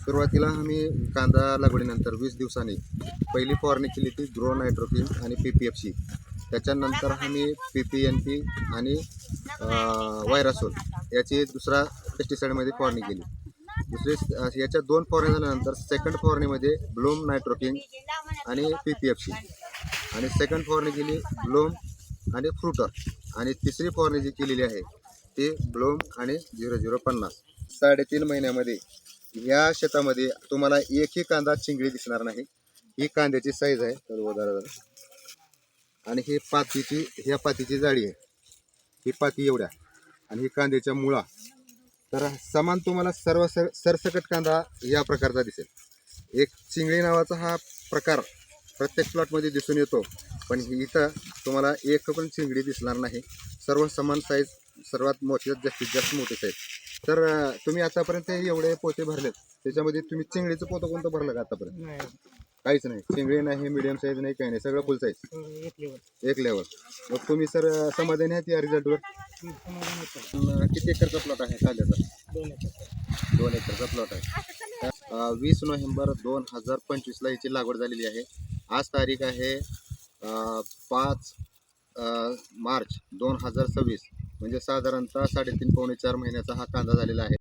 सुरुवातीला आम्ही कांदा लागवडीनंतर 20 दिवसांनी पहिली फवारणी केली ती ग्रो नायट्रोकिन आणि PPFची. त्याच्यानंतर आम्ही PPNP आणि वायरासोल याची दुसरा पेस्टिसाईडमध्ये फवारणी केली. याच्या 2 फवारणी झाल्यानंतर सेकंड फवारणीमध्ये ब्लूम नायट्रोकिन आणि PPFची आणि सेकंड फवारणी केली ब्लूम आणि फ्रुटर आणि तिसरी फवारणी जी केलेली आहे ती ब्लूम आणि 0050. 3.5 महिन्यामध्ये या शेतामध्ये तुम्हाला एकही कांदा चिंगळी दिसणार नाही. ही कांद्याची साईज आहे तर आणि ही ह्या पातीची जाळी आहे. ही पाती एवढ्या आणि ही कांद्याच्या मुळा. तर समान तुम्हाला सर्व सरसकट कांदा या प्रकारचा दिसेल. एक चिंगळी नावाचा हा प्रकार प्रत्येक प्लॉटमध्ये दिसून येतो, पण इथं तुम्हाला एक पण चिंगडी दिसणार नाही. सर्व समान साईज, सर्वात जास्तीत जास्त मोठी साईज. तर तुम्ही आतापर्यंत एवढे पोते भरलेत, त्याच्यामध्ये तुम्ही चिंगळीचं पोतं कोणतं भरलं का आतापर्यंत? काहीच नाही. चिंगळी नाही, मिडियम साईज नाही, काही नाही, सगळं फुल साईज एक लेवल. मग तुम्ही सर समाधानी आहेत या रिझल्टवर? किती एकरचा प्लॉट आहे कांद्याचा? 2 एकरचा प्लॉट आहे. 20 नोव्हेंबर 2025ला याची लागवड झालेली आहे. आज तारीख आहे 5 मार्च 2026. म्हणजे साधारणतः 3.5 पावणे 4 महिन्याचा हा कांदा झालेला आहे.